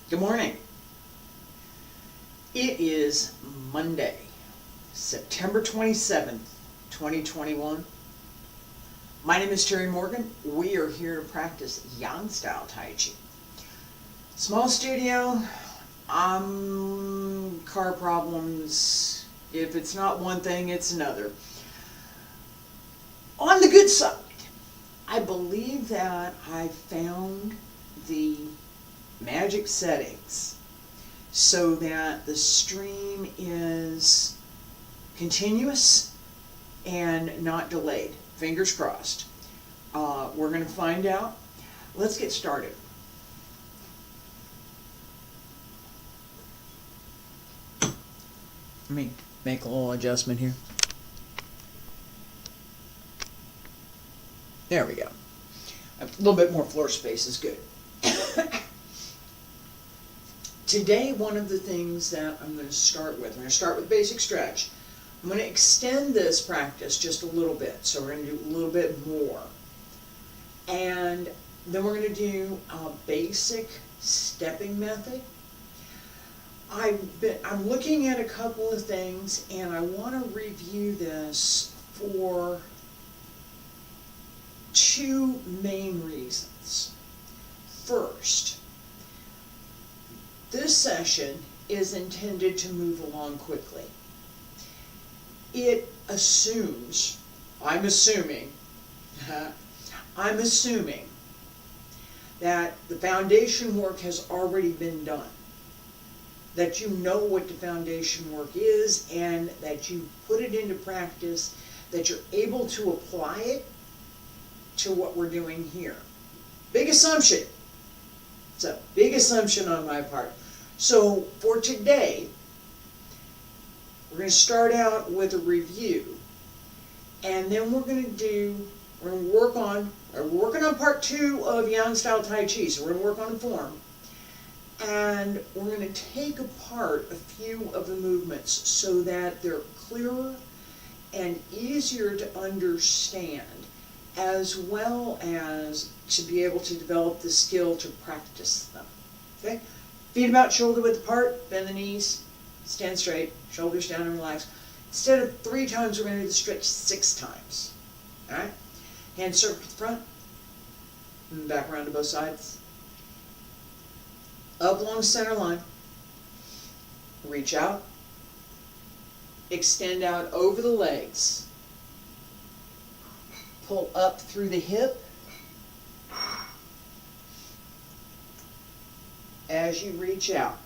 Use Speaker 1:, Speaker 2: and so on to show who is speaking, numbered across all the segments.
Speaker 1: Good morning. It is Monday, September 27th, 2021. My name is Terry Morgan. We are here to practice Yang Style Taiji. Small studio, car problems. If it's not one thing, it's another. On the good side, I believe that I found the magic settings so that the stream is continuous and not delayed. Fingers crossed. We're going to find out. Let's get started. Let me make a little adjustment here. There we go. A little bit more floor space is good. Today, one of the things that I'm going to start with basic stretch. I'm going to extend this practice just a little bit, so we're going to do a little bit more. And then we're going to do a basic stepping method. I'm looking at a couple of things, and I want to review this for two main reasons. First, this session is intended to move along quickly. It assumes, I'm assuming that the foundation work has already been done. That you know what the foundation work is and that you put it into practice, that you're able to apply it to what we're doing here. Big assumption. It's a big assumption on my part. So for today, we're going to start out with a review, and then we're going to we're working on part 2 of Yang Style Taiji, so we're going to work on the form, and we're going to take apart a few of the movements so that they're clearer and easier to understand, as well as to be able to develop the skill to practice them. Okay? Feet about shoulder width apart, bend the knees, stand straight, shoulders down and relax. Instead of 3 times, we're going to do the stretch 6 times. Alright? Hands circle to the front, and back around to both sides. Up along the center line. Reach out. Extend out over the legs. Pull up through the hip. As you reach out.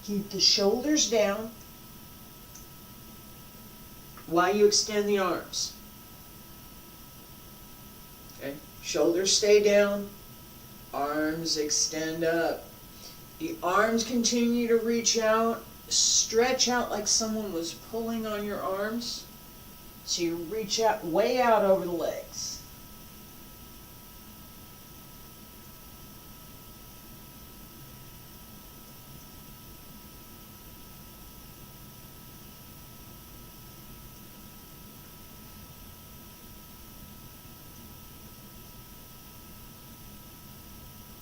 Speaker 1: Keep the shoulders down while you extend the arms. Okay? Shoulders stay down, arms extend up. The arms continue to reach out, stretch out like someone was pulling on your arms. So you reach out, way out over the legs.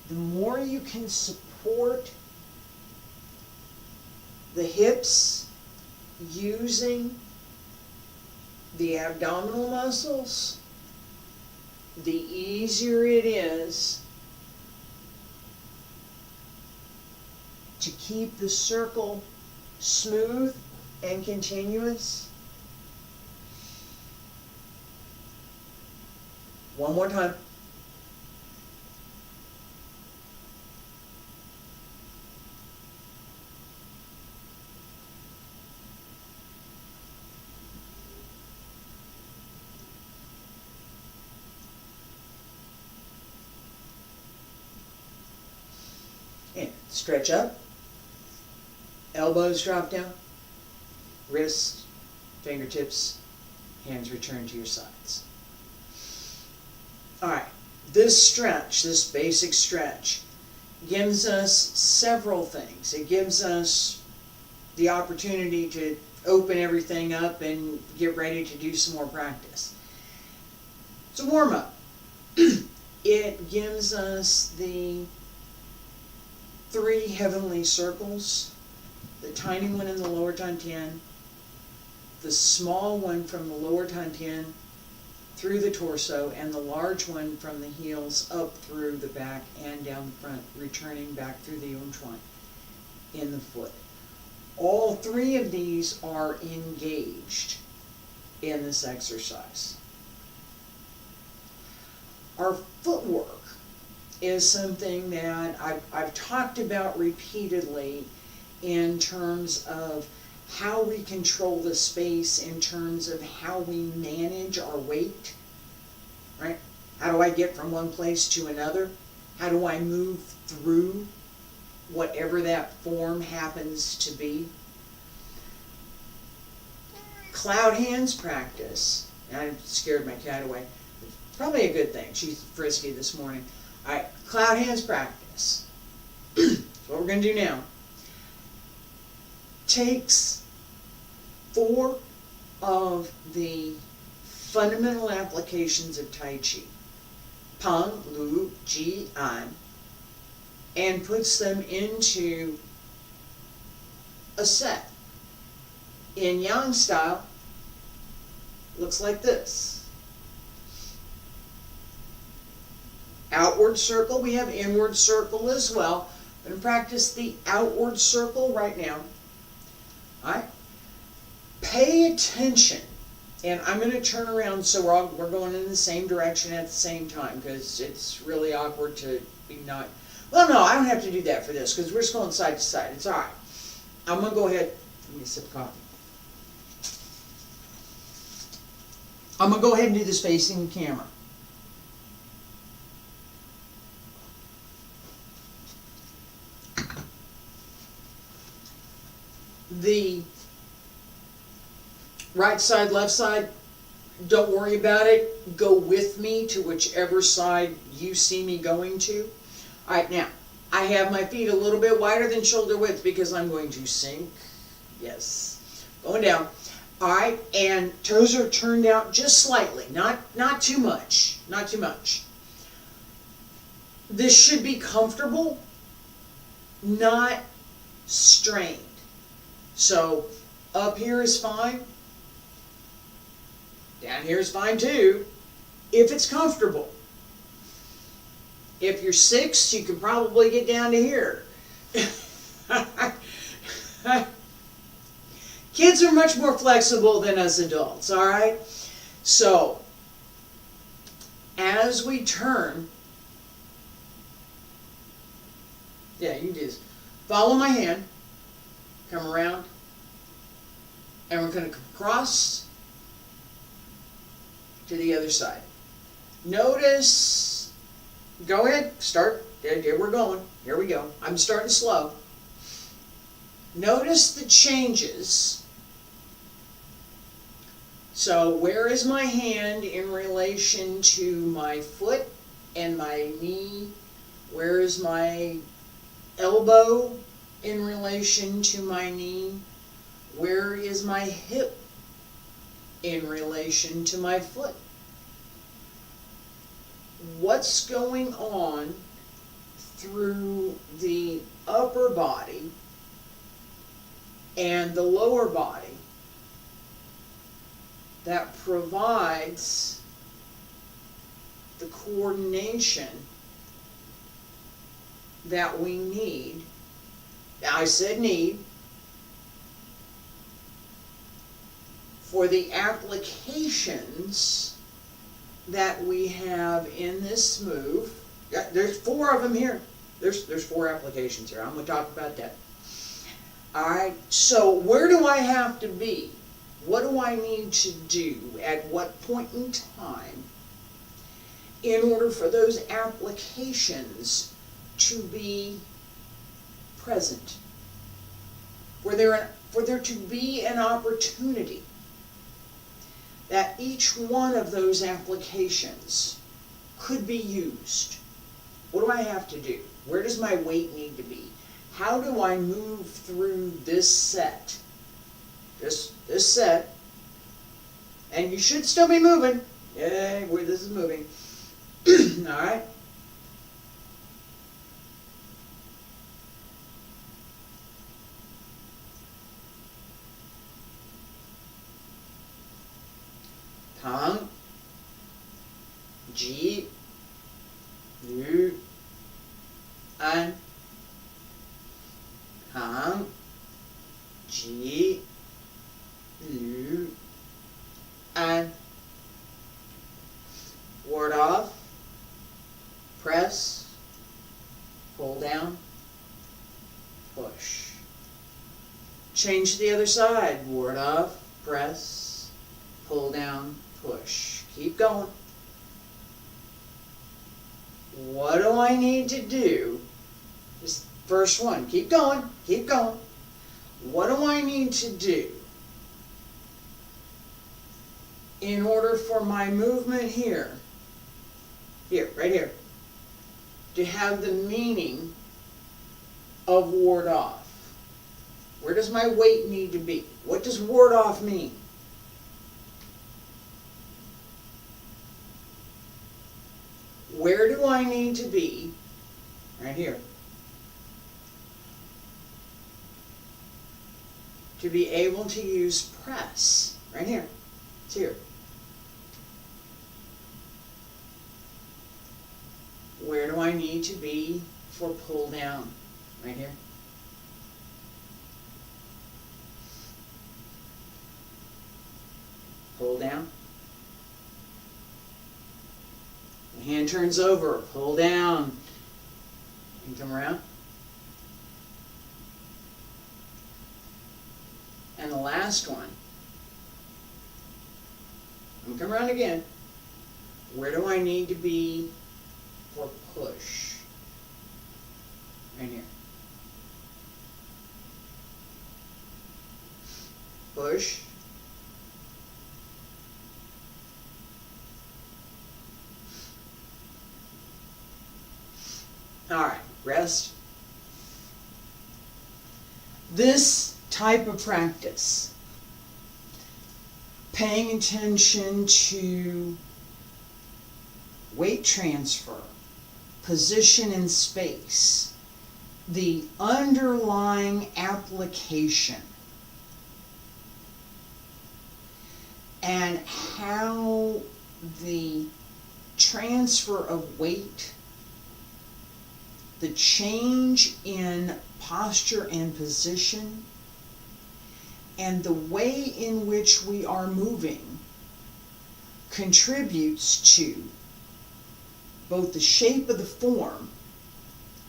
Speaker 1: The more you can support the hips using the abdominal muscles, the easier it is to keep the circle smooth and continuous. One more time. And stretch up, elbows drop down, wrists, fingertips, hands return to your sides. All right, this stretch, this basic stretch, gives us several things. It gives us the opportunity to open everything up and get ready to do some more practice. It's a warm-up. It gives us the 3 heavenly circles, the tiny one in the lower dantian, the small one from the lower dantian through the torso, and the large one from the heels up through the back and down the front, returning back through the Untitled in the foot. All 3 of these are engaged in this exercise. Our footwork is something that I've talked about repeatedly in terms of how we control the space, in terms of how we manage our weight, right? How do I get from one place to another? How do I move through whatever that form happens to be? Cloud hands practice. I scared my cat away. Probably a good thing. She's frisky this morning. All right, cloud hands practice. That's what we're going to do now. Takes 4 of the fundamental applications of Tai Chi, Peng, Lu, Ji, An, and puts them into a set. In Yang style, looks like this. Outward circle, we have inward circle as well. I'm going to practice the outward circle right now. Alright? Pay attention. And I'm going to turn around so we're going in the same direction at the same time, because it's really awkward to be not... Well, no, I don't have to do that for this, because we're just going side to side. It's alright. I'm going to go ahead... Let me sip of coffee. I'm going to go ahead and do this facing the camera. The right side, left side, don't worry about it. Go with me to whichever side you see me going to. All right, now, I have my feet a little bit wider than shoulder width because I'm going to sink. Yes, going down. All right, and toes are turned out just slightly, not too much, not too much. This should be comfortable, not strained. So up here is fine, down here is fine too, if it's comfortable. If you're 6, you can probably get down to here. Kids are much more flexible than us adults, all right? So, as we turn, yeah, you do this. Follow my hand, come around, and we're going to come across to the other side. Notice, go ahead, start, here we're going, here we go. I'm starting slow. Notice the changes. So where is my hand in relation to my foot and my knee? Where is my elbow in relation to my knee? Where is my hip in relation to my foot? What's going on through the upper body and the lower body that provides the coordination that we need? I said need, for the applications that we have in this move. There's 4 of them here. There's 4 applications here. I'm going to talk about that. Alright, so where do I have to be? What do I need to do at what point in time in order for those applications to be present? For there to be an opportunity that each one of those applications could be used. What do I have to do? Where does my weight need to be? How do I move through this set? This set. And you should still be moving. Yay, this is moving. Alright. Tang, Ji, Yu, An, Tang, Ji, Yu, An. Ward off, press, pull down, push. Change to the other side. Ward off, press, pull down, push. Keep going. What do I need to do? This first one. Keep going. Keep going. What do I need to do in order for my movement here, right here, to have the meaning of ward off? Where does my weight need to be? What does ward off mean? Where do I need to be? Right here. To be able to use press. Right here. It's here. Where do I need to be for pull down? Right here. Pull down. The hand turns over, pull down, and come around. And the last one, and come around again. Where do I need to be for push? Right here. Push. Alright, rest. This type of practice, paying attention to weight transfer, position in space, the underlying application, and how the transfer of weight, the change in posture and position, and the way in which we are moving contributes to both the shape of the form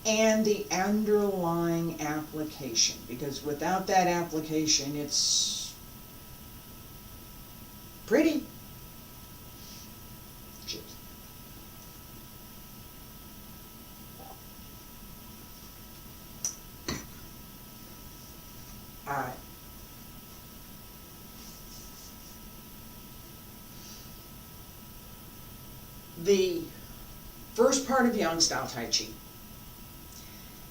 Speaker 1: and the underlying application. Because without that application, it's pretty. Alright. The first part of Yang Style Taiji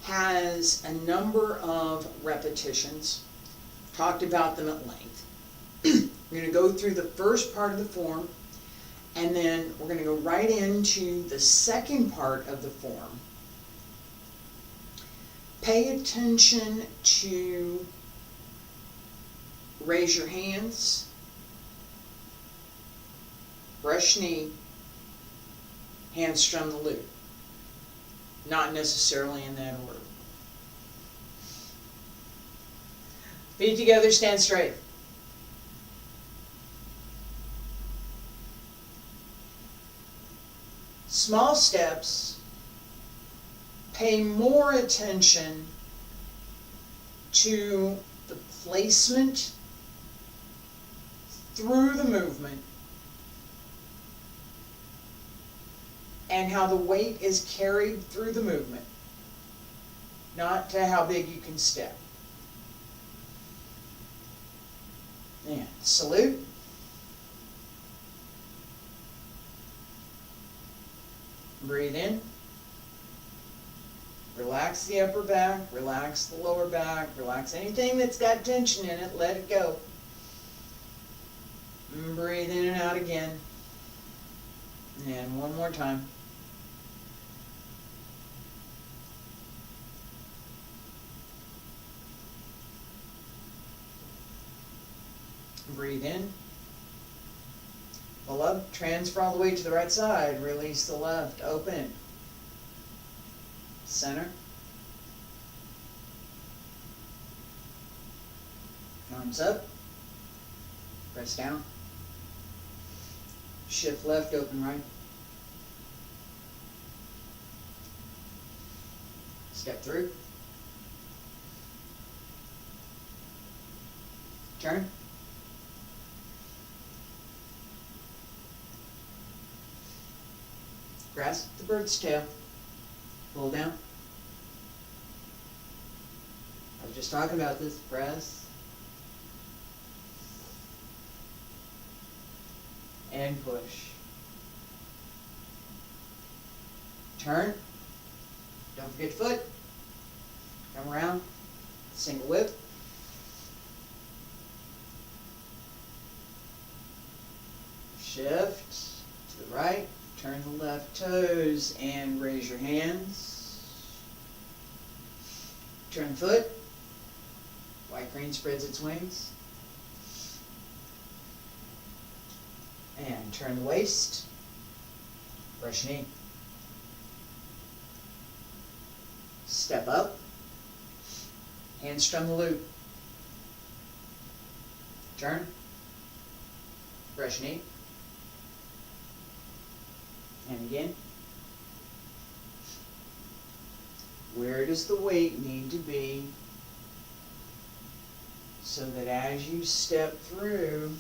Speaker 1: has a number of repetitions. Talked about them at length. We're going to go through the first part of the form, and then we're going to go right into the second part of the form. Pay attention to raise your hands, brush knee, hand strum the lute. Not necessarily in that order. Feet together, stand straight. Small steps, pay more attention to the placement through the movement and how the weight is carried through the movement, not to how big you can step. And salute. Breathe in. Relax. relax the upper back, relax the lower back, relax anything that's got tension in it, let it go. And breathe in and out again. And one more time. Breathe in. Pull up, transfer all the way to the right side. Release the left, open. Center. Arms up. Press down. Shift left, open right. Step through. Turn. Grasp the bird's tail. Pull down. I was just talking about this. Press. And push. Turn. Don't forget foot. Come around. Single whip. Shift to the right. Turn the left toes and raise your hands. Turn foot. White crane spreads its wings. And turn the waist. Brush knee. Step up. Handstrom the loop. Turn. Brush knee. And again. Where does the weight need to be so that as you step through,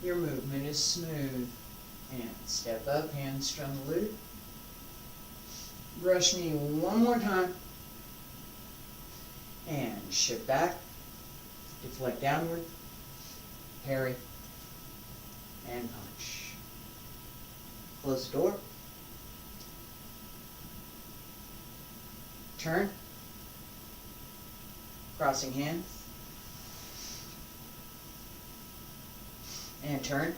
Speaker 1: your movement is smooth? And step up, handstrom the loop. Brush knee one more time. And shift back. Deflect downward. Parry. And punch. Close the door. Turn. Crossing hands. And turn.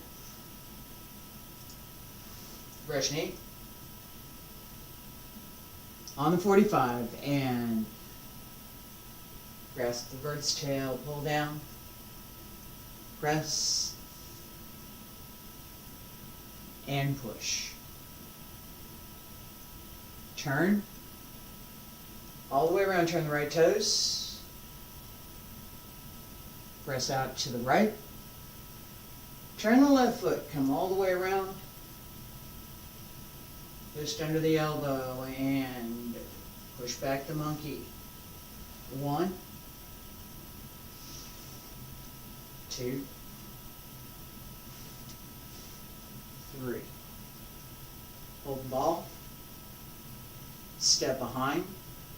Speaker 1: Brush knee. On the 45 and grasp the bird's tail, pull down, press, and push. Turn. All the way around, turn the right toes. Press out to the right. Turn the left foot, come all the way around. Just under the elbow and push back the monkey. 1, 2, 3. Hold the ball. Step behind.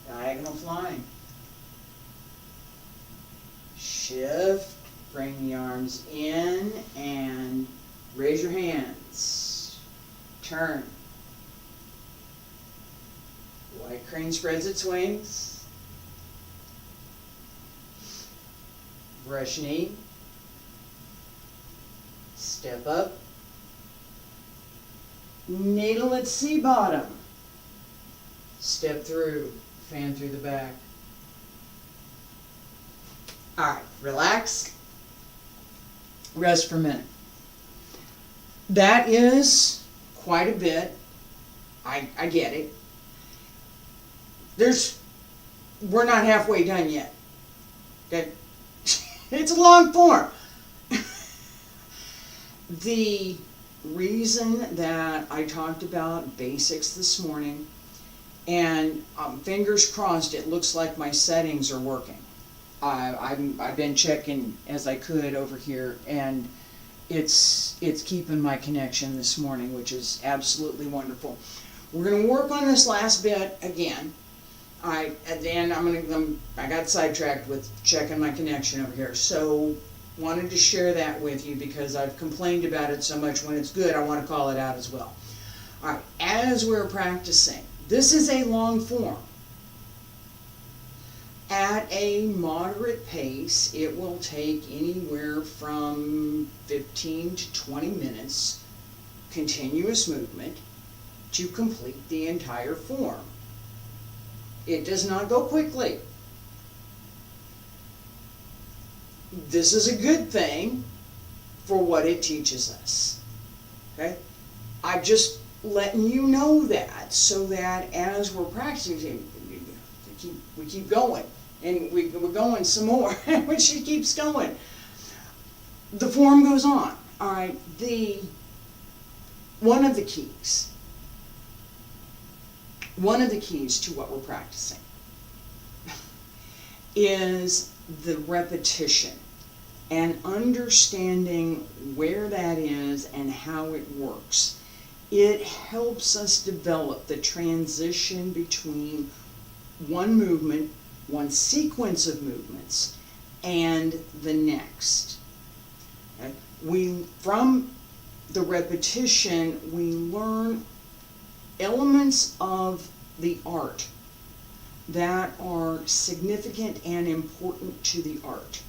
Speaker 1: Diagonal flying. Shift. Bring the arms in and raise your hands. Turn. White crane spreads its wings. Brush knee. Step up. Needle at sea bottom. Step through. Fan through the back. Alright, relax. Rest for a minute. That is quite a bit. I get it. We're not halfway done yet. Okay? It's a long form. The reason that I talked about basics this morning, and fingers crossed, it looks like my settings are working. I've been checking as I could over here, and it's keeping my connection this morning, which is absolutely wonderful. We're going to work on this last bit again. I got sidetracked with checking my connection over here, so wanted to share that with you because I've complained about it so much. When it's good, I want to call it out as well. All right, as we're practicing, This is a long form. At a moderate pace, it will take anywhere from 15 to 20 minutes continuous movement to complete the entire form. It does not go quickly. This is a good thing for what it teaches us. Okay? I'm just letting you know that, so that as we're practicing, we keep going, and we're going some more, when she keeps going. The form goes on. All right, one of the keys to what we're practicing is the repetition and understanding where that is and how it works. It helps us develop the transition between one movement, one sequence of movements, and the next. Okay? From the repetition, we learn elements of the art that are significant and important to the art.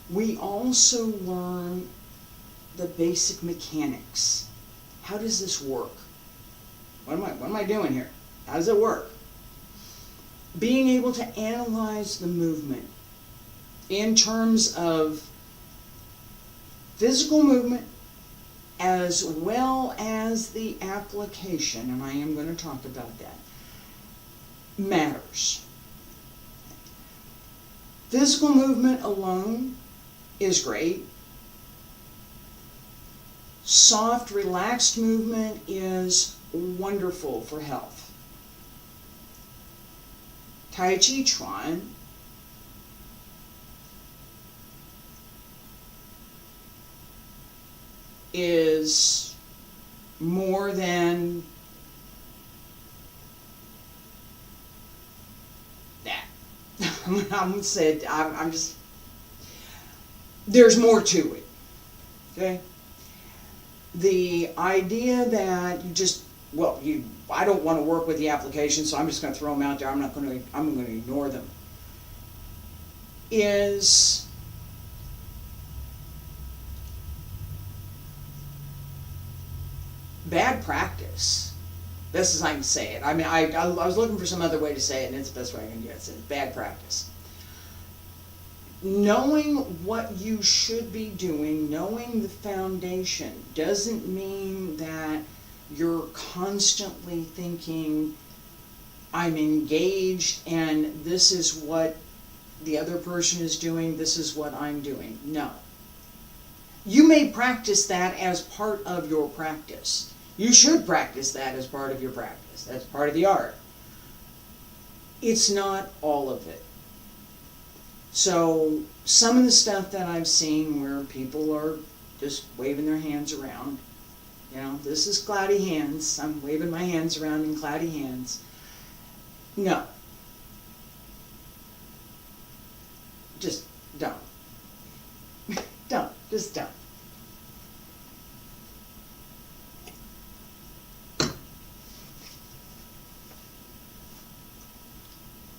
Speaker 1: We also learn the basic mechanics. How does this work? What am I doing here? How does it work? Being able to analyze the movement in terms of physical movement as well as the application, and I am going to talk about that, matters. Physical movement alone is great. Soft, relaxed movement is wonderful for health. Tai Chi Chuan is more than that. There's more to it. Okay? The idea that I don't want to work with the application, so I'm just going to throw them out there. I'm going to ignore them. Is bad practice. Best as I can say it. I mean, I was looking for some other way to say it, and it's the best way I can get it. It's bad practice. Knowing what you should be doing, knowing the foundation, doesn't mean that you're constantly thinking, I'm engaged and this is what the other person is doing, this is what I'm doing. No. You may practice that as part of your practice. You should practice that as part of your practice. That's part of the art. It's not all of it. So some of the stuff that I've seen where people are just waving their hands around, this is cloudy hands, I'm waving my hands around in cloudy hands. No. Just don't. Just don't.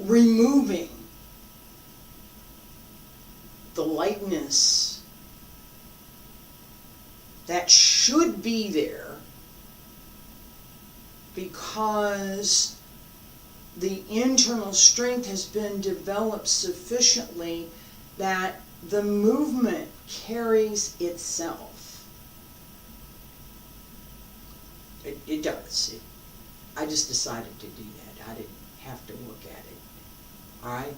Speaker 1: Removing the lightness that should be there because the internal strength has been developed sufficiently that the movement carries itself. It does. I just decided to do that. I didn't have to look at it. All right?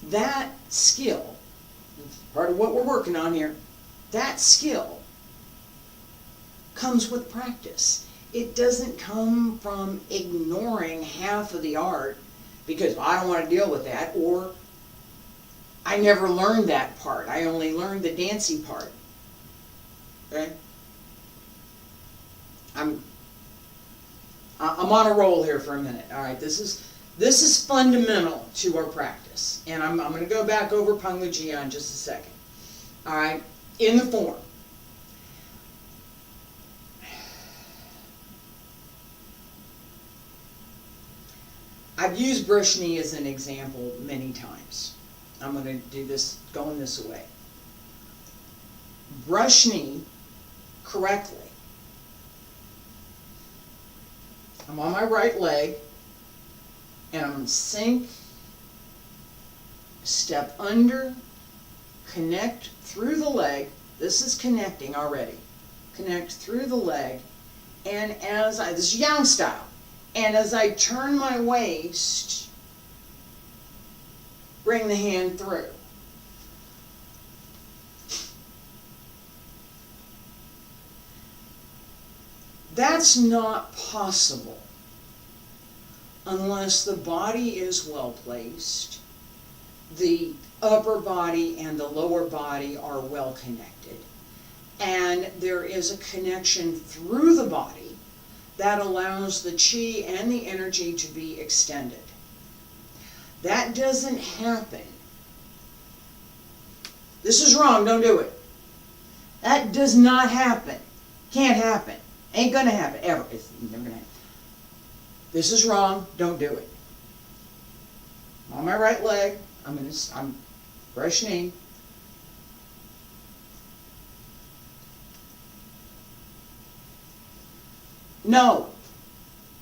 Speaker 1: That skill, part of what we're working on here, that skill comes with practice. It doesn't come from ignoring half of the art because I don't want to deal with that, or I never learned that part. I only learned the dancing part. Okay? I'm on a roll here for a minute. All right, this is fundamental to our practice, and I'm going to go back over Peng Lu Jia in just a second. All right, in the form. I've used brush knee as an example many times. I'm going to do this going this way. Brush knee correctly. I'm on my right leg, and I'm going to sink, step under, connect through the leg. This is connecting already. Connect through the leg, and this is Yang style, and as I turn my waist, bring the hand through. That's not possible unless the body is well placed, the upper body and the lower body are well connected, and there is a connection through the body that allows the chi and the energy to be extended. That doesn't happen. This is wrong, don't do it. That does not happen. Can't happen. Ain't gonna happen, ever. It's never gonna happen. This is wrong, don't do it. I'm on my right leg, I'm brush knee. No,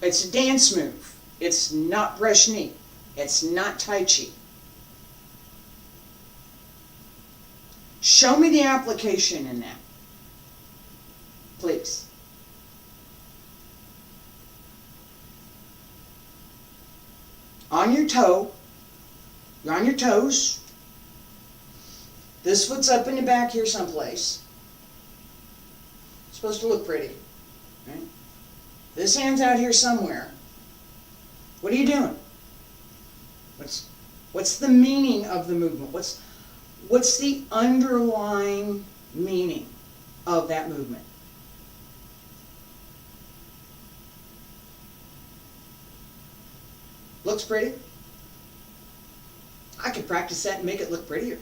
Speaker 1: it's a dance move. It's not brush knee. It's not Tai Chi. Show me the application in that, please. On your toe, you're on your toes. This foot's up in the back here someplace. It's supposed to look pretty, right? This hand's out here somewhere. What are you doing? What's the meaning of the movement? What's the underlying meaning of that movement? Looks pretty. I could practice that and make it look prettier.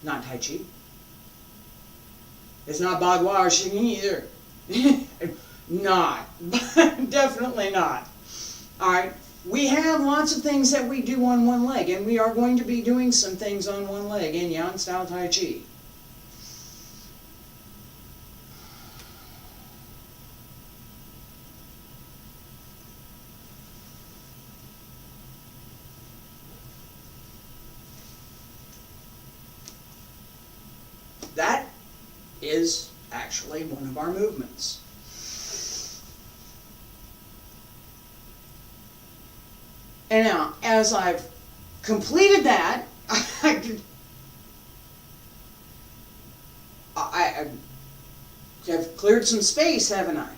Speaker 1: Not Tai Chi. It's not Bagua or Xing either. Not. Definitely not. Alright, we have lots of things that we do on one leg, and we are going to be doing some things on one leg in Yang Style Tai Chi. That is actually one of our movements. And now, as I've completed that, I have cleared some space, haven't I?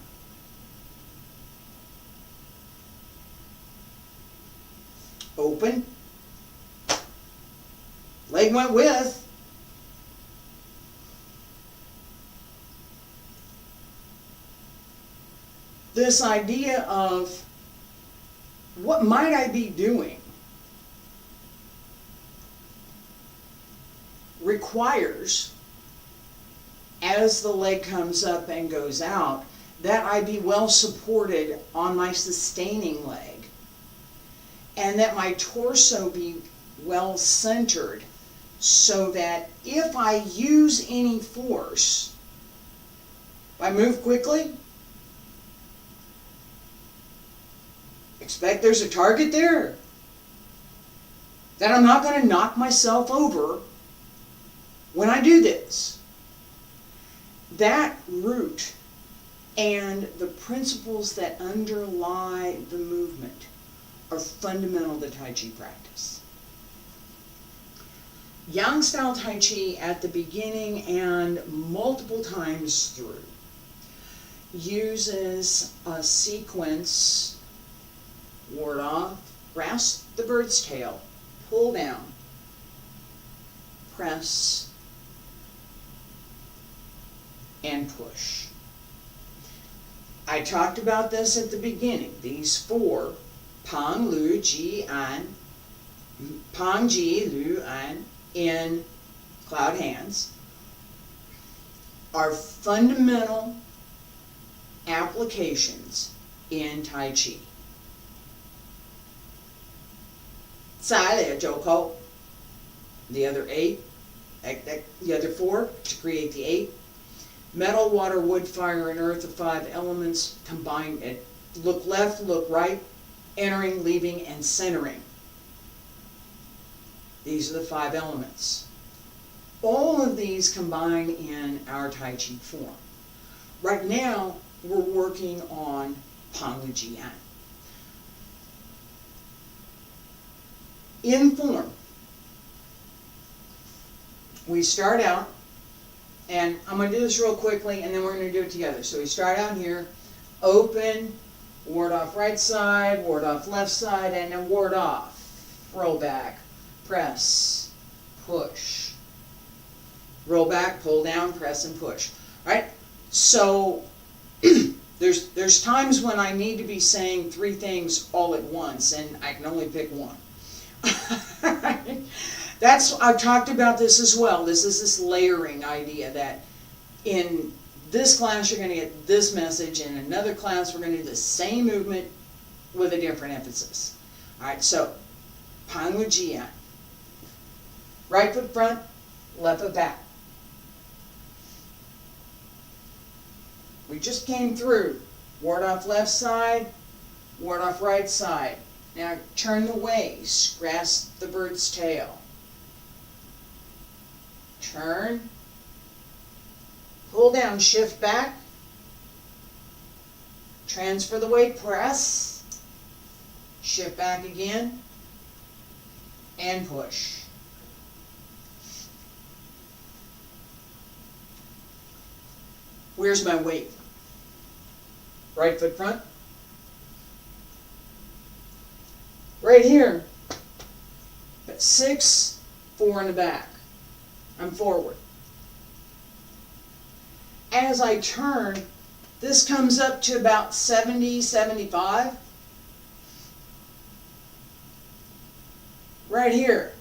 Speaker 1: Open. Leg went with. This idea of what might I be doing requires, as the leg comes up and goes out, that I be well supported on my sustaining leg, and that my torso be well centered, so that if I use any force, if I move quickly, expect there's a target there, that I'm not going to knock myself over when I do this. That root and the principles that underlie the movement are fundamental to Tai Chi practice. Yang Style Tai Chi at the beginning and multiple times through uses a sequence: ward off, grasp the bird's tail, pull down, press, and push. I talked about this at the beginning. These four, Pang, Lu, Ji, An, Pang, Ji, Lu, An, in cloud hands, are fundamental applications in Tai Chi. 再来就扣 the other 8, the other 4 to create the 8. Metal, water, wood, fire, and earth, the 5 elements combined. Look left, look right, entering, leaving, and centering. These are the 5 elements. All of these combine in our Tai Chi form. Right now, we're working on Pangujian. In form, we start out, and I'm going to do this real quickly, and then we're going to do it together. So we start out here, open, ward off right side, ward off left side, and then ward off. Roll back, press, push. Roll back, pull down, press, and push. All right? So there's times when I need to be saying 3 things all at once, and I can only pick one. I've talked about this as well. This is this layering idea that in this class you're going to get this message, in another class we're going to do the same movement with a different emphasis. Alright, so Pangujian. Right foot front, left foot back. We just came through. Ward off left side, ward off right side. Now turn the waist, grasp the bird's tail. Turn, pull down, shift back, transfer the weight, press, shift back again, and push. Where's my weight? Right foot front. Right here, but 6, 4 in the back. I'm forward. As I turn, this comes up to about 70, 75. Right here.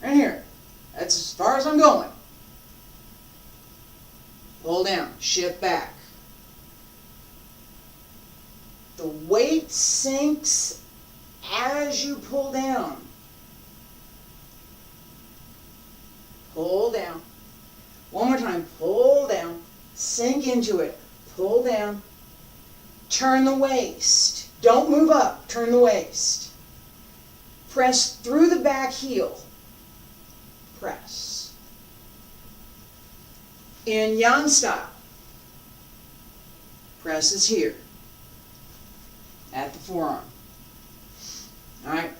Speaker 1: Right here. That's as far as I'm going. Pull down, shift back. The weight sinks as you pull down. Pull down. One more time. Pull down. Sink into it. Pull down. Turn the waist. Don't move up. Turn the waist. Press through the back heel. Press. In Yang Style, press is here at the forearm. Alright?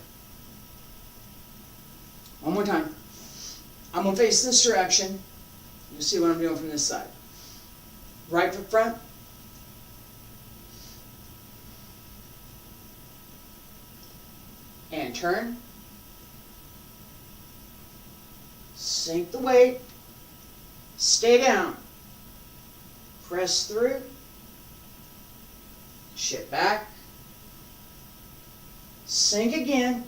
Speaker 1: One more time. I'm going to face this direction. You'll see what I'm doing from this side. Right foot front. And turn. Sink the weight. Stay down. Press through. Shift back. Sink again.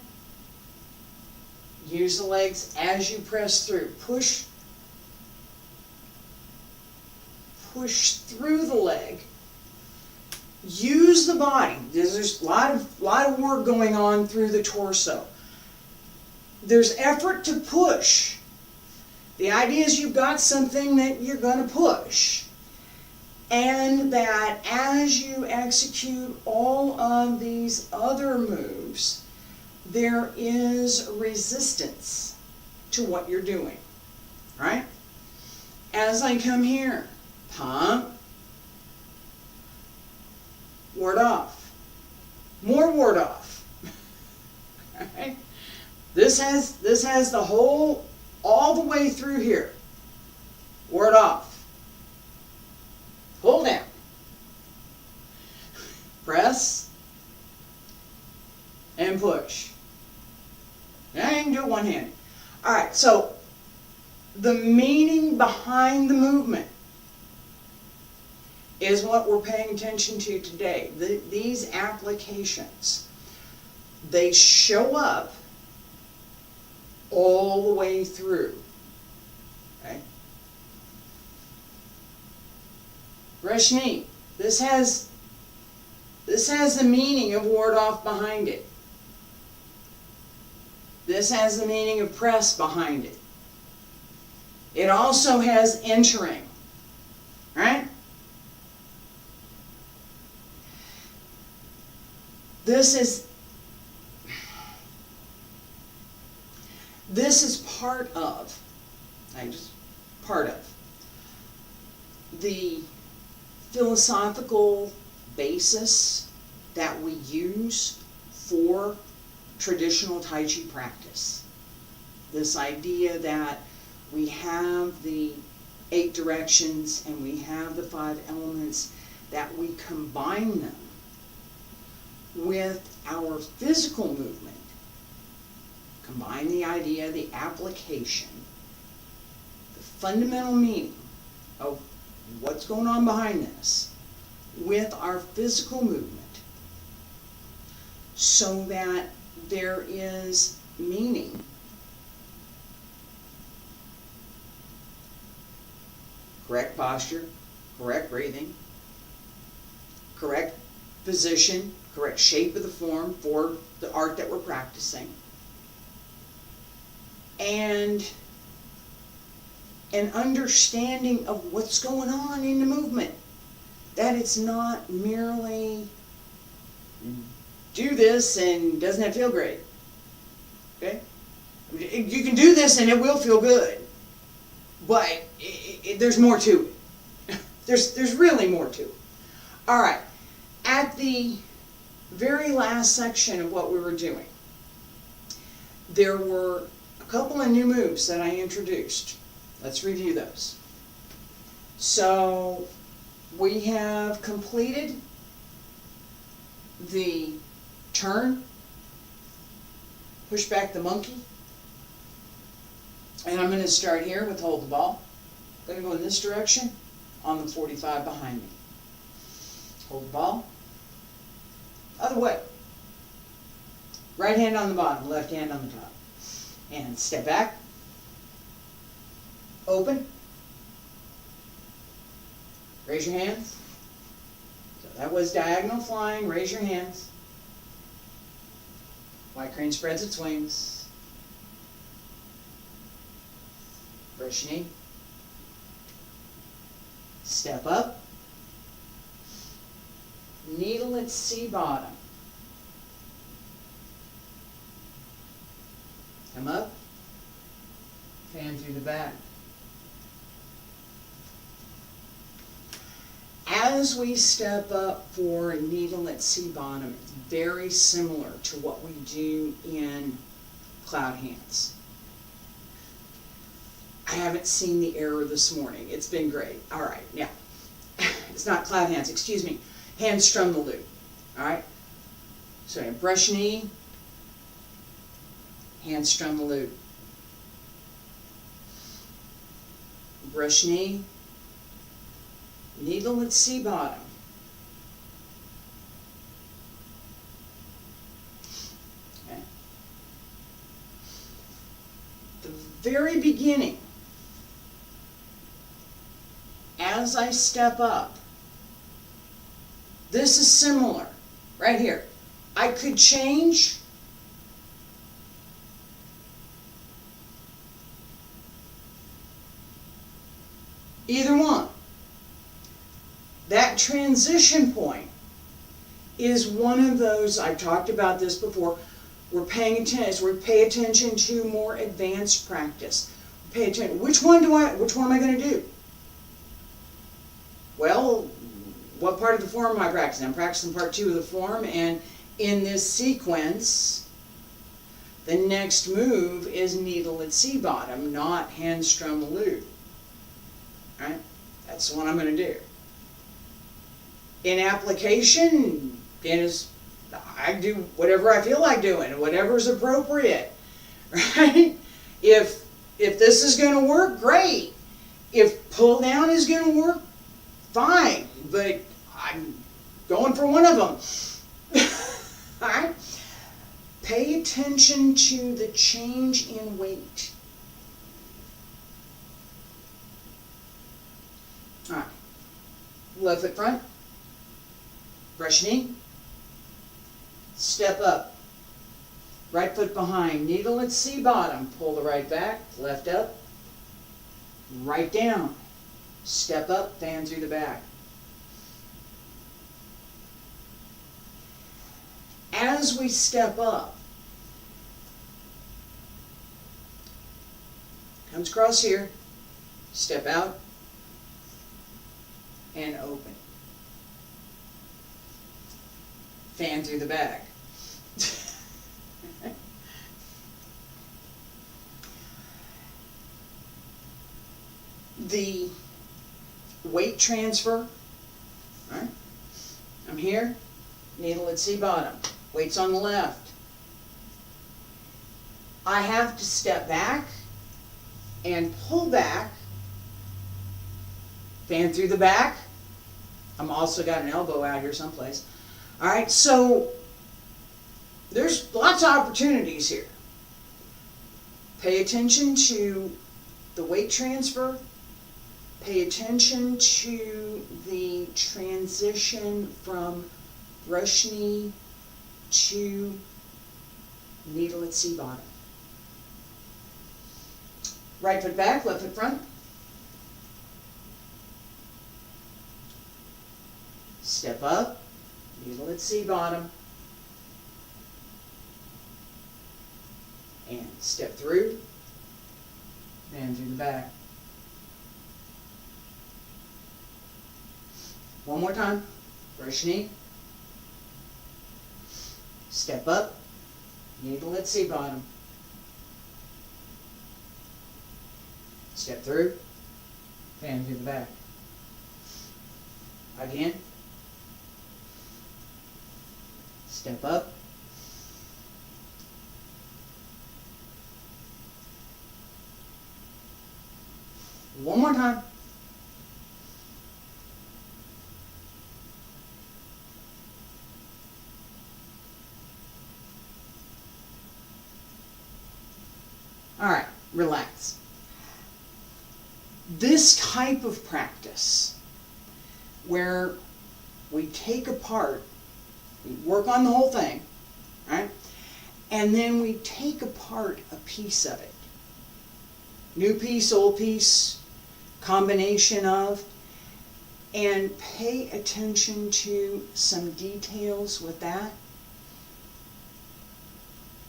Speaker 1: Use the legs as you press through. Push through the leg. Use the body. There's a lot of work going on through the torso. There's effort to push. The idea is you've got something that you're going to push. And that as you execute all of these other moves, there is resistance to what you're doing. Right? As I come here, pump, ward off, more ward off. Right? This has the whole, all the way through here. Ward off. Pull down. Press. And push. Now you can do it one-handed. Alright, so the meaning behind the movement is what we're paying attention to today. These applications, they show up all the way through. Okay? Brush knee. This has This has the meaning of ward off behind it. This has the meaning of press behind it. It also has entering, right? This is part of, part of the philosophical basis that we use for traditional Tai Chi practice. This idea that we have the 8 directions and we have the 5 elements, that we combine them with our physical movement. Combine the idea, the application, the fundamental meaning of what's going on behind this with our physical movement, so that there is meaning. Correct posture, correct breathing, correct position, correct shape of the form for the art that we're practicing, and an understanding of what's going on in the movement. That it's not merely do this and doesn't it feel great? Okay? You can do this and it will feel good, but there's more to it. There's really more to it. All right. At the very last section of what we were doing, there were a couple of new moves that I introduced. Let's review those. So we have completed the turn, push back the monkey, and I'm going to start here with hold the ball. I'm going to go in this direction on the 45 behind me. Hold the ball. Other way. Right hand on the bottom, left hand on the top. And step back. Open. Raise your hands. So that was diagonal flying. Raise your hands. White crane spreads its wings. Brush knee. Step up. Needle at C bottom. Come up. Fan through the back. As we step up for needle at C bottom, it's very similar to what we do in cloud hands. I haven't seen the error this morning. It's been great. All right, now, it's not cloud hands, excuse me. Hand strum the loop. All right? So I brush knee, hand strum the loop. Brush knee, needle at C bottom. Okay. The very beginning, as I step up, this is similar, right here. I could change either one. That transition point is one of those, I've talked about this before, we're paying attention, we pay attention to more advanced practice. Pay attention, which one am I going to do? Well, what part of the form am I practicing? I'm practicing part 2 of the form, and in this sequence, the next move is needle at C bottom, not hand strum a loop. Right? That's the one I'm going to do. In application, I do whatever I feel like doing, whatever is appropriate. Right? If this is going to work, great. If pull down is going to work, fine, but I'm going for one of them. All right? Pay attention to the change in weight. All right. Left foot front. Brush knee. Step up. Right foot behind, needle at C bottom. Pull the right back, left up, right down. Step up, fan through the back. As we step up, comes across here, step out, and open. Fan through the back. The weight transfer, all right? I'm here, needle at C bottom, weight's on the left. I have to step back and pull back, fan through the back. I'm also got an elbow out here someplace. All right, so there's lots of opportunities here. Pay attention to the weight transfer. Pay attention to the transition from brush knee to needle at C bottom. Right foot back, left foot front. Step up, needle at C bottom. And step through, and through the back. One more time. Brush knee. Step up. Needle at C bottom. Step through. Fan through the back. Again. Step up. One more time. All right, relax. This type of practice, where we take apart, we work on the whole thing, right? And then we take apart a piece of it. New piece, old piece, combination of, and pay attention to some details with that.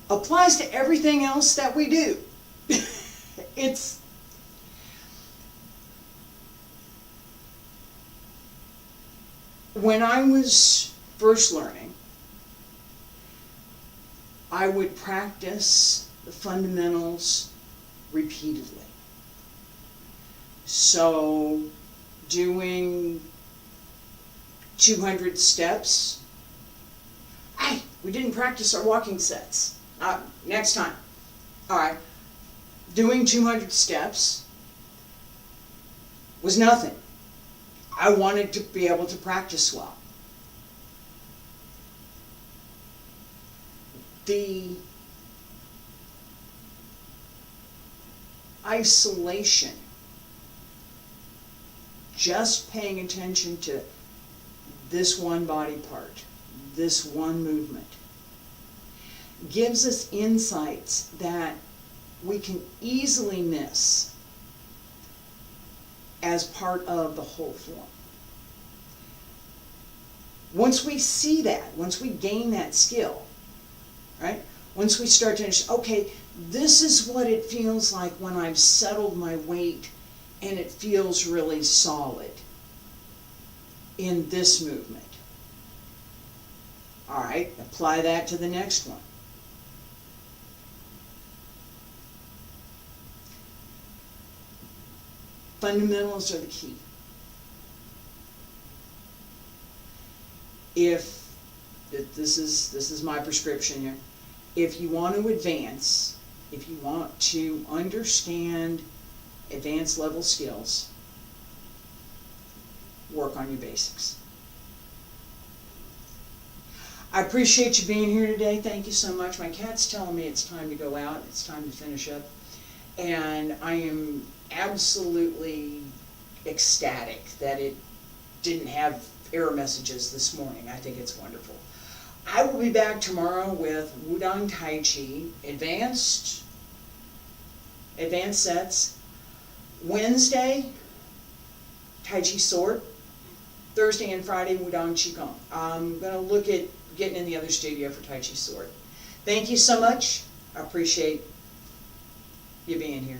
Speaker 1: Applies to everything else that we do. It's when I was first learning, I would practice the fundamentals repeatedly. So doing 200 steps, hey, we didn't practice our walking sets. Next time. All right. Doing 200 steps was nothing. I wanted to be able to practice well. The isolation, just paying attention to this one body part, this one movement, gives us insights that we can easily miss as part of the whole form. Once we see that, once we gain that skill, right? Once we start to understand, okay, this is what it feels like when I've settled my weight and it feels really solid in this movement. All right, apply that to the next one. Fundamentals are the key. If this is my prescription here, if you want to advance, if you want to understand advanced level skills, work on your basics. I appreciate you being here today. Thank you so much. My cat's telling me it's time to go out. It's time to finish up. And I am absolutely ecstatic that it didn't have error messages this morning. I think it's wonderful. I will be back tomorrow with Wudang Tai Chi, advanced sets. Wednesday, Tai Chi Sword. Thursday and Friday, Wudang Qigong. I'm going to look at getting in the other studio for Tai Chi Sword. Thank you so much. I appreciate you being here.